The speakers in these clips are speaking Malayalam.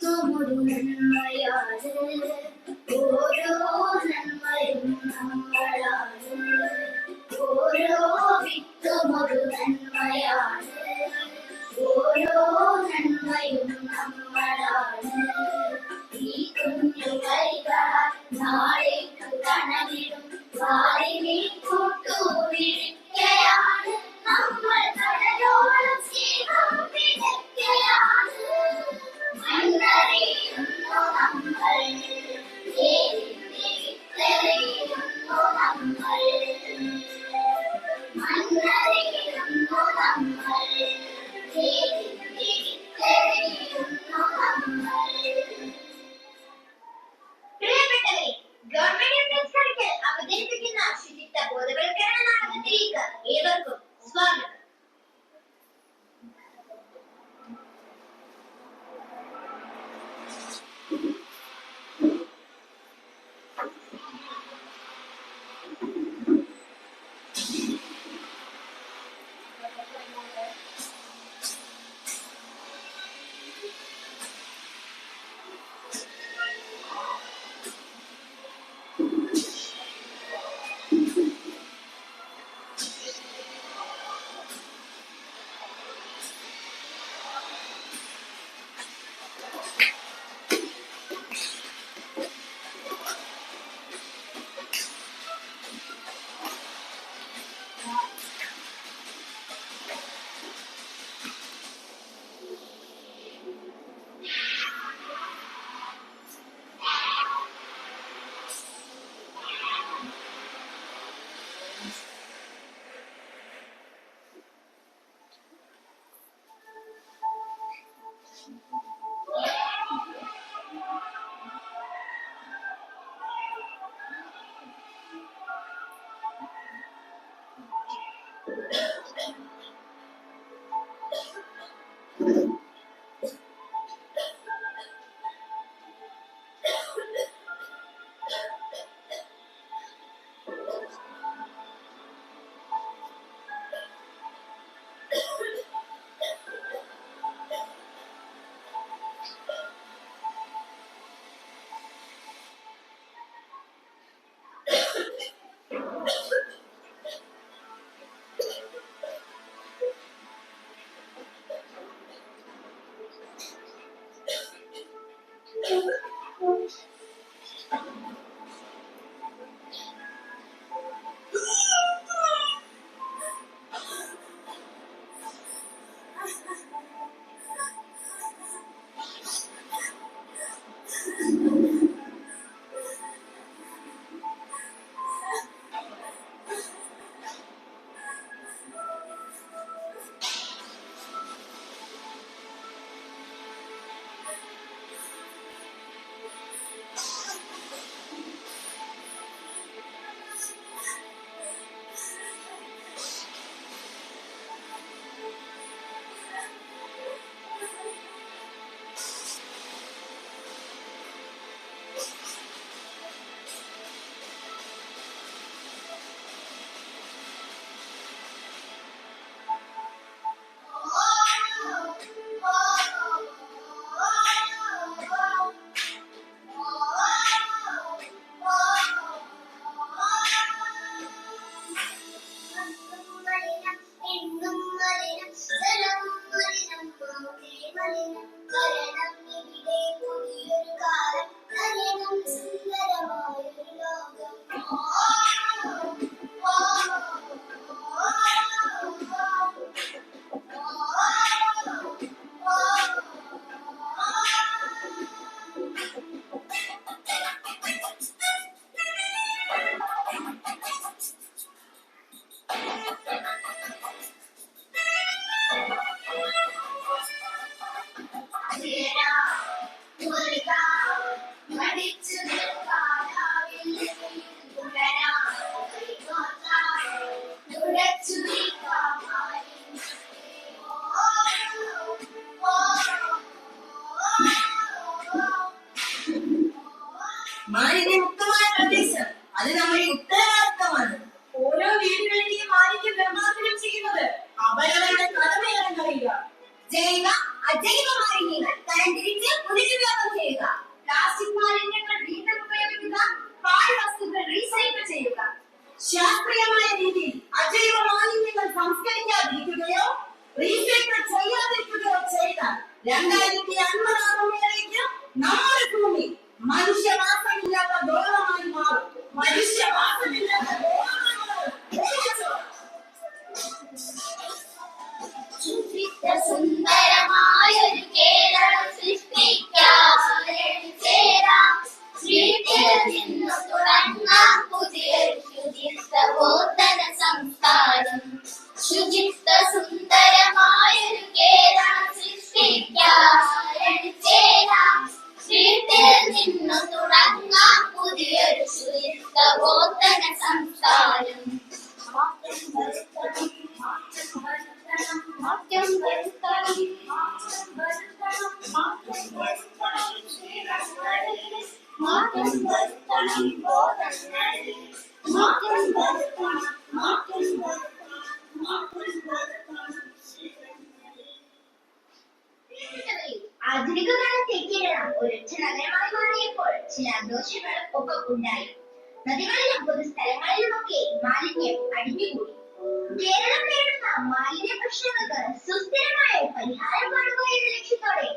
വിത്തുമൊരു നന്മയാണ്, ഓരോ നന്മയും നമ്മളാണ്. ഓരോ വിത്തുമൊരു നന്മയാണ്, ഓരോ നന്മയും നമ്മളാണ്. ഈ കുഞ്ഞു കൈകളാൽ നാളേക്ക് കണവിടും വാരിനെ കൂട്ടുപിടിക്കയാണ് നമ്മൾ. കടലോളം സ്നേഹം വിതയ്ക്കയാണ്. മണ്ണറിയുന്നു നമ്മൾ, വിത്തെറിയുന്നു നമ്മൾ. മണ്ണറിയുന്നു നമ്മൾ, വിത്തെറിയുന്നു നമ്മൾ. പ്രിയപ്പെട്ടവരെ, ഗവൺമെന്റ് സർക്കിൾ അവതരിപ്പിക്കുന്ന ശുചിത്വ ബോധവൽക്കരണ നാടകത്തിലേക്ക് ഏവർക്കും സ്വാഗതം. മാലിന്യ മുക്തമായ പ്രദേശം അത് നമ്മുടെ ഉത്തരവാദിത്തമാണ്. ഓരോ വീടുകളിലെയും മാലിന്യം നിർമ്മാർജ്ജനം ചെയ്യുന്നത് അവരവരുടെ കടമയാണെന്നറിയുക. ജൈവ അജൈവ മാലിന്യങ്ങൾ തരംതിരിച്ച് പുനരുപയോഗം 2050 നമ്മുടെ ഭൂമി മനുഷ്യവാസമില്ലാത്ത ഗോളമായി മാറും. മനുഷ്യവാസമില്ലാത്ത ഗോളമായി മാറും. സുന്ദരമായൊരു കേരളം സൃഷ്ടിക്കാം, ചേരാം. വീട്ടിൽ നിന്നു തുടങ്ങാം പുതിയൊരു ശുചിത്വബോധന സംസ്കാരം. സുന്ദരമായൊരു കേരളം സൃഷ്ടിക്കാം, ചേരാം. വീട്ടിൽ നിന്നു തുടങ്ങാം പുതിയൊരു ശുചിത്വബോധന സംസ്കാരം. മാറ്റം വരുത്തണം, മാറ്റം വരുത്തണം ബോധങ്ങളിൽ, മാറ്റം വരുത്തണം, മാറ്റം വരുത്തണം, മാറ്റം വരുത്തണം. ആധുനിക കാലത്തെ കേരളം ഒരൊറ്റ നഗരമായി മാറിയപ്പോൾ ചില ദോഷങ്ങളും ഒപ്പം ഉണ്ടായി. നദികളിലും പൊതുസ്ഥലങ്ങളിലുമൊക്കെ മാലിന്യം അടിഞ്ഞുകൂടി. കേരളം നേരിടുന്ന മാലിന്യ പ്രശ്നങ്ങൾക്ക് സുസ്ഥിരമായ പരിഹാരം കാണുക എന്ന ലക്ഷ്യത്തോടെ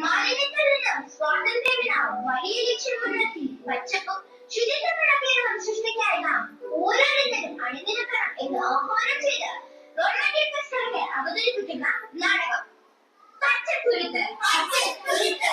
മാലിന്യത്തിൽ നിന്നും സ്വാതന്ത്ര്യമെന്ന വലിയ ലക്ഷ്യം മുൻനിർത്തി പച്ചപ്പും ശുചിത്വമുള്ള കേരളം സൃഷ്ടിക്കായി നാം ഓരോരുത്തരും അണിനിരക്കണം എന്ന് ആഹ്വാനം ചെയ്ത് ഗവൺമെന്റ് സർക്കാർ അവതരിപ്പിക്കുന്ന നാടകം പച്ചത്തുരുത്ത്. പച്ചത്തുരുത്ത്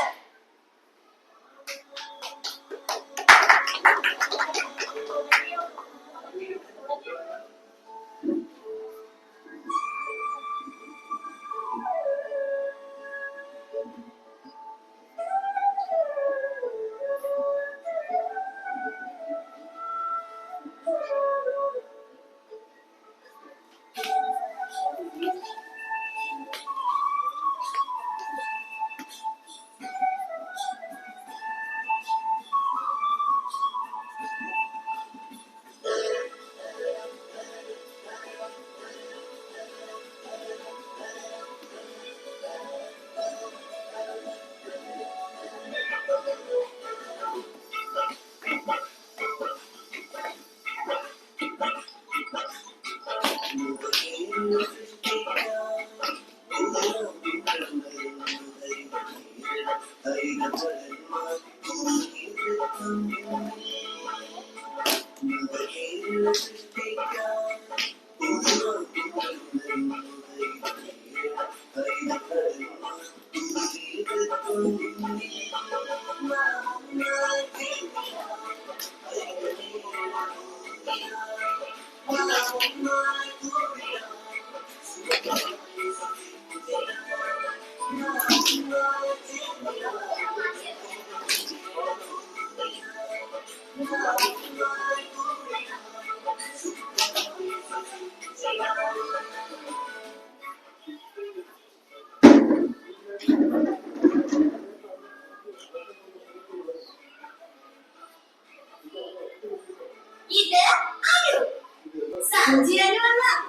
സഞ്ചിയല്ല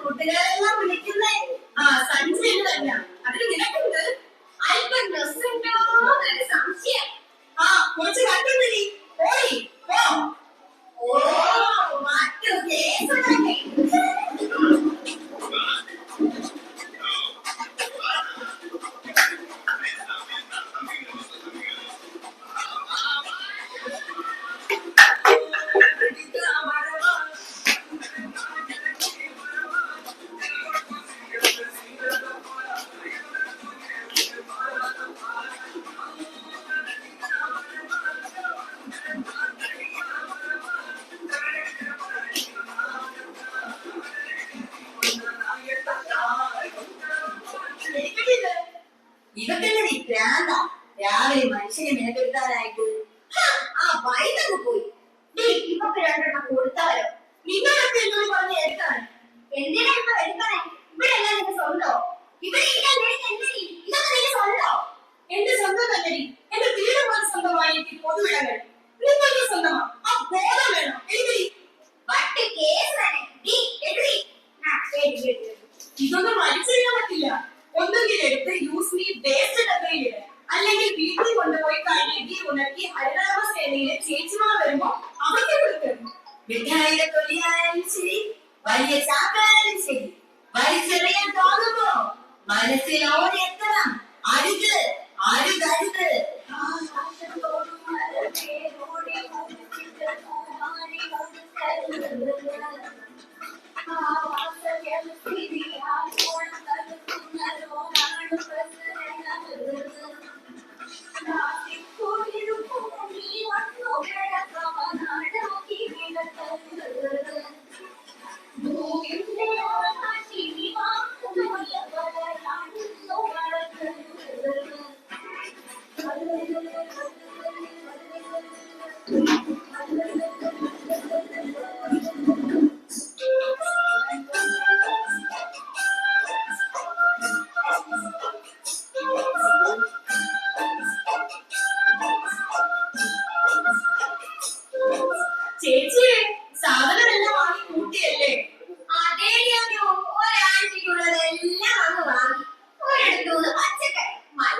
കൂട്ടുകാരെല്ലാം വിളിക്കുന്നേ. സഞ്ചി തന്നെയ. അതിന് നിനക്കുണ്ട് അല്പം ഡ്രസ്സുണ്ടോ എന്നൊരു സംശയം. കുറച്ച് കട്ടുന്നില്ല. ഓടി പോ. ഓ മറ്റു കേസ് തന്നെ. ഇതൊക്കെ നീ ഭ്രാന്ത. രാവിലെ മനുഷ്യനെ മെനക്കെടുത്താനായിട്ട് വൈകുന്നു പോയി. ഇപ്പൊക്കെ രണ്ടെണ്ണം കൊടുത്താലോ? നിങ്ങളൊക്കെ എന്നോട് പറഞ്ഞ് എടുക്കാൻ എന്തിനാ ഇപ്പൊ എടുക്കണേ? ഇവിടെ എല്ലാം നിന്റെ സ്വന്തോ? ഇവിടെ ഇതൊക്കെ നിന്റെ സ്വന്തോ? എന്റെ സ്വന്തം തന്നെ. എന്റെ വീട് പോലെ സ്വന്തമായി പൊതുവിടങ്ങൾ നിങ്ങൾക്ക് സ്വന്തമാ. ആ ബോധം വേണം. ഇതൊന്നും വലിച്ചെറിയാൻ പറ്റില്ല. ഒന്നുകിൽ എടുത്ത് യൂസ് മീ വേസ്റ്റ് ഡബ്ബയിലിട, അല്ലെങ്കിൽ വീട്ടിൽ കൊണ്ടുപോയി കഴുകി ഉണക്കി ഹരിതകർമ്മ സേനയിലെ ചേച്ചിമാർ വരുമ്പോ അവർക്ക് കൊടുക്കും. മിഠായിയുടെ തൊലിയായാലും ശരി, വലിയ ചാക്കായാലും ശരി, വലിച്ചെറിയാൻ തോന്നുമ്പോ മനസ്സിൽ ഓടിയെത്തണം. അരുത്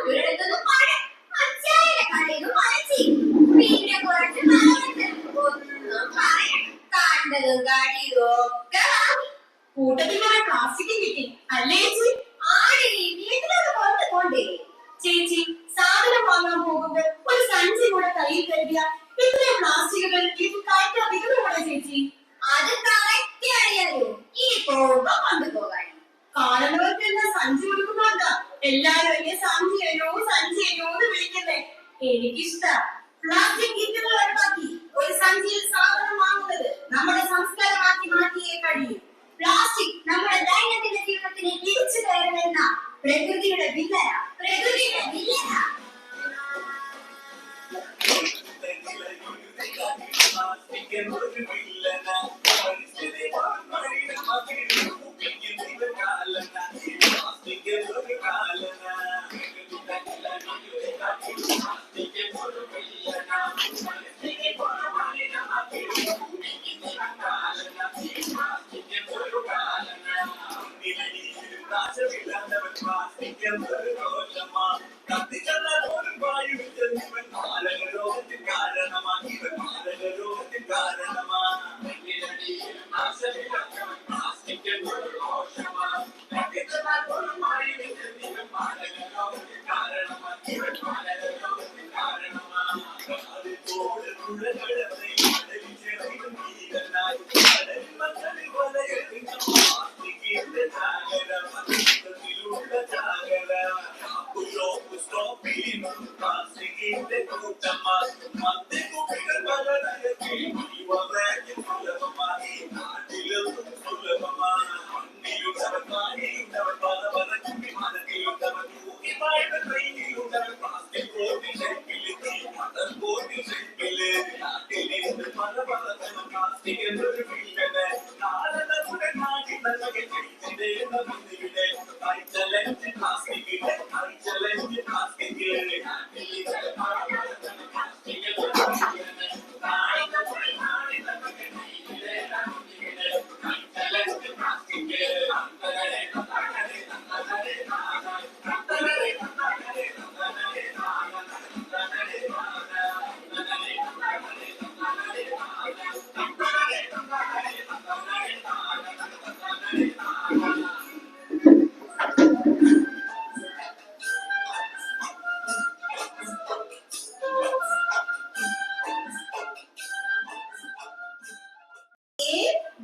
ഒരിടത്തുനിന്ന് പഴം, അച്ചായന്റെ കടയിൽ നിന്ന് പഴച്ചി, പിന്നെ കുറച്ച് മലവെട്ട്, ഒന്നും പറയണ്ട. കണ്ടതും കടിയതും ഒക്കെ വാങ്ങി. കൂട്ടത്തിൽ കുറെ പ്ലാസ്റ്റിക്കും കിട്ടി അല്ലേ ചേച്ചി? ആടെ വീട്ടിലൊക്കെ പുറത്ത് കൊണ്ടേ. ചേച്ചി സാധനം വാങ്ങാൻ പോകുമ്പോൾ ഒരു സഞ്ചി കൂടെ കയ്യിൽ കരുതിയ ഇത്രയും പ്ലാസ്റ്റിക്കുകൾ ഇത് കയറ്റാതിരുന്നു കൂടെ ചേച്ചി? അത് കറക്റ്റ് അറിയാലോ. ഇനി പോകുമ്പോ കൊണ്ടുപോകാൻ കാണുന്നവർക്ക് എന്താ സഞ്ചി കൊടുക്കുന്നുണ്ടാ? എല്ലാരും എന്നെ സഞ്ചിയല്ലോ സഞ്ചിയല്ലോ എന്ന് വിളിക്കുന്നേ. എനിക്കിഷ്ട പ്ലാസ്റ്റിക് കിറ്റുകൾ ഒഴിവാക്കി ഒരു സഞ്ചിയിൽ സാധനം വാങ്ങുന്നത് നമ്മുടെ സംസ്കാരമാക്കി മാറ്റിയേ കഴിയും. പ്ലാസ്റ്റിക് നമ്മുടെ ദൈനംദിന ജീവിതത്തിന് തിരിച്ചു കയറുന്ന പ്രകൃതിയുടെ വില്ലന. പ്രകൃതിയുടെ വില്ലന.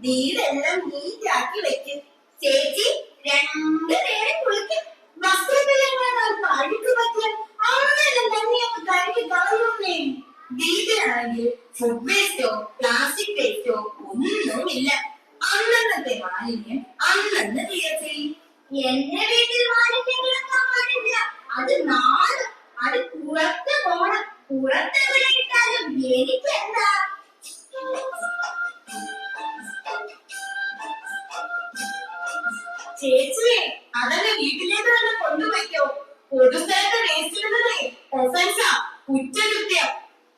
വീടെല്ലാം നീറ്റാക്കി വെക്കും. ചേച്ചി രണ്ടുപേരെ കുളിക്കും. വസ്ത്രത്തിലെങ്ങാനും പഴുക്ക് പറ്റിയാൽ അന്നേരം തന്നെ ഒന്ന് കഴുകി കളയുന്നേ. വീട്ടിലാണെങ്കിൽ ഫുഡ് വേസ്റ്റോ പ്ലാസ്റ്റിക് വേസ്റ്റോ ഒന്നുമില്ല. അന്നത്തെ മാലിന്യം അന്നു ക്ലിയർ ചെയ്യും. എന്റെ വീട്ടിൽ മാലിന്യം കിടക്കാൻ പാടില്ല. അത് നാട്. അത് പുറത്ത് പോണം. പുറത്തെവിടെ ഇട്ടാലും എനിക്കെന്താ? ചേച്ചിയെ അതന്നെ വീട്ടിലേക്ക് തന്നെ കൊണ്ടുപോയിക്കോ. പൊതുസ്ഥലത്ത് വേസ്റ്റ് ഇടുന്നതേ ഒഫൻസാ, കുറ്റകൃത്യം.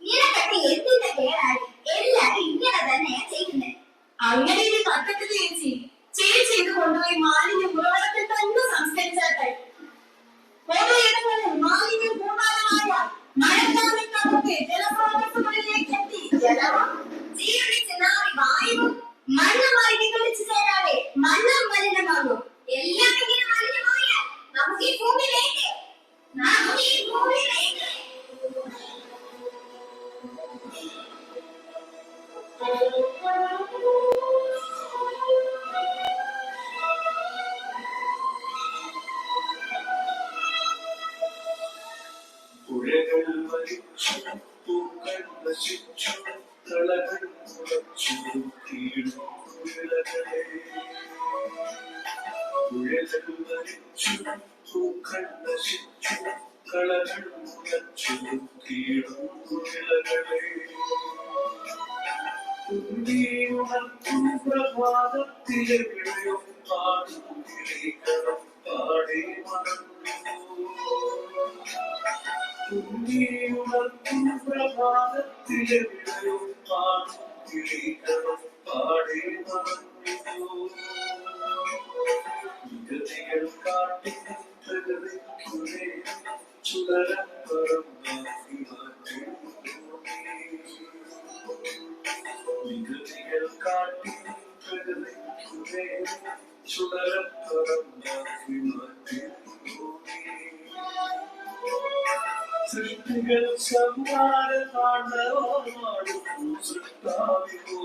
നിനക്കൊക്കെ എന്തിന്റെ പേരായി? എല്ലാരും ഇങ്ങനെ തന്നെയാ ചെയ്യുന്നത്. അങ്ങനെ ഇത് പറ്റത്തില്ല ചേച്ചി. ചേച്ചി ഇത് കൊണ്ടുപോയി മാലിന്യം ഉറവിടത്തിൽ തന്നെ സംസ്കരിച്ചാട്ടെ. പൊതുയിടങ്ങളിൽ മാലിന്യം കൂടാതെയായാൽ മഴക്കാലത്ത് നമുക്ക് ജലസ്രോതസ്സുകളിലേക്ക് എത്തി ജലവും ജീവിച്ച് നാളെ വായുവും മണ്ണ് മാലിന്യങ്ങളിച്ച് ചേരാതെ മണ്ണും മലിനമാകും. എല്ലാം ഇങ്ങനെ മലിനമായാൽ നമുക്ക് ഈ ഭൂമിയിലേക്ക് സൃഷ്ടികൾ സംഹാര താണ്ഡവമാടുന്നു സൃഷ്ടാവിമോർത്താവിളയോ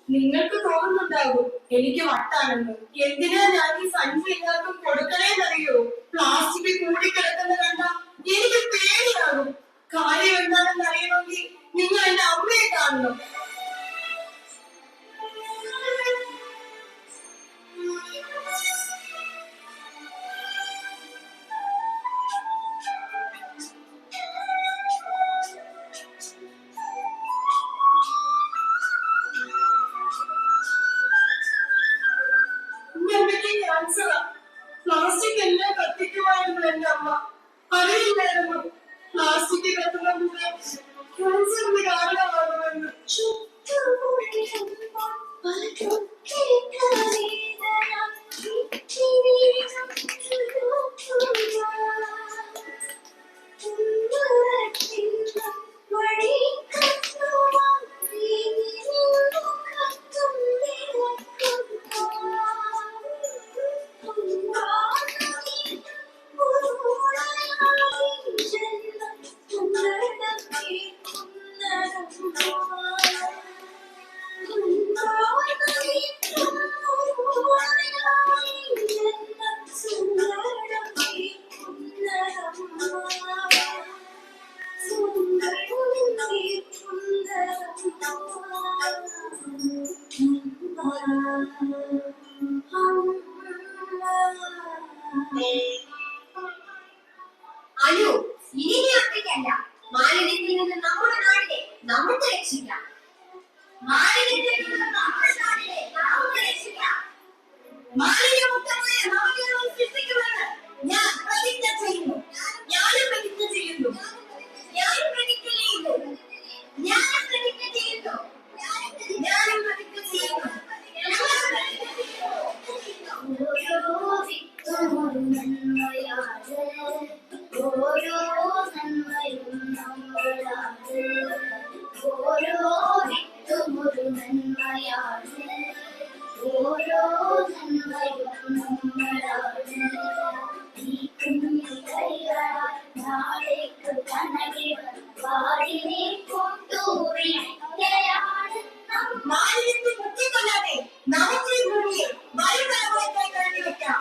നിങ്ങൾക്ക് തോന്നുന്നുണ്ടാകും എനിക്ക് വട്ടാണെന്ന്. എന്തിനാ ഞാൻ ഈ സഞ്ചി എല്ലാവർക്കും കൊടുക്കണേന്നറിയോ? പ്ലാസ്റ്റിക് കൂടിക്കിടക്കുന്ന കണ്ട എനിക്ക് പേടിയാകും. കാര്യം എന്താണെന്ന് അറിയണമെങ്കിൽ നിങ്ങൾ എന്റെ അമ്മയെ കാണണം. പ്ലാസ്റ്റിക് എല്ലാം കത്തിക്കുമായിരുന്നു എന്റെ അമ്മ. അറിയില്ലായിരുന്നു പ്ലാസ്റ്റിക് കത്തുന്നത് ക്യാൻസറിന് കാരണമാകുമെന്ന്. അനു, ഇനി നീ ഒറ്റയ്ക്കല്ല. മാലിന്യത്തിൽ നിന്ന് നമ്മുടെ നാടിനെ നമുക്ക് രക്ഷിക്കാം. മാലിന്യത്തിൽ നിന്ന് നമ്മുടെ നാടിനെ നമുക്ക് രക്ഷിക്കാം. മാലിന്യമുക്തമായ നവകേരളം സൃഷ്ടിക്കുമെന്ന് ഞാൻ പ്രതിജ്ഞ ചെയ്യുന്നു. ഞാനും പ്രതിജ്ഞ ചെയ്യുന്നു. ഞാനും പ്രതിജ്ഞ ചെയ്യുന്നു. ഞാനും പ്രതിജ്ഞ ചെയ്യുന്നു. ഞാനും പ്രതിജ്ഞ ചെയ്യുന്നു. ഓരോ നന്മയും നമ്മളാണ്. ഓരോ വിത്തുമൊരു നന്മയാണ്. ഓരോ നന്മയും നമ്മളാണ്. ഈ കുഞ്ഞു കൈകളാൽ നാളേക്ക് കനവികൾ വാടിനെ കൊണ്ടൂറിയാണ്. മാലിന്യത്തിൽ മുട്ടിക്കൊല്ലാതെ നമുക്ക് ഈ ഭൂമിയെ വരുതലമുറയ്ക്കായി കഴിഞ്ഞു വെക്കാം.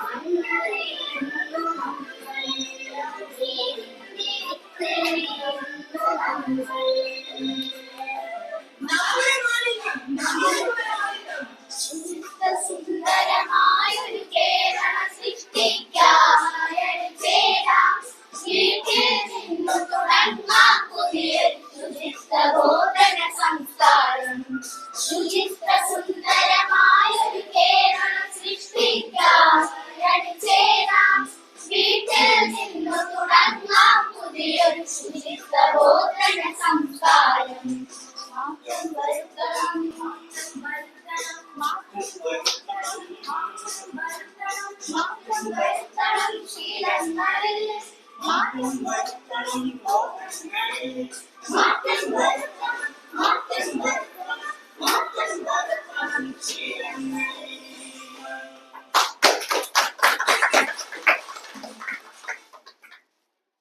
സുന്ദരമായൊരു കേരളം സൃഷ്ടിക്കാം. വീട്ടിൽ നിന്നു തുടങ്ങാം പുതിയ ശുചിത്വബോധന സംസ്കാരം. ശുചിത്വ സുന്ദരമായൊരു കേരളം സൃഷ്ടിക്കാം. വീട്ടിൽ നിന്നു തുടങ്ങാം പുതിയൊരു ശുചിത്വബോധന സംസ്കാരം. മാറ്റം വരുത്തണം, മാറ്റം വരുത്തണം ശീലങ്ങളിൽ. മാറ്റം വരുത്തണം, മാറ്റം വരുത്തണം.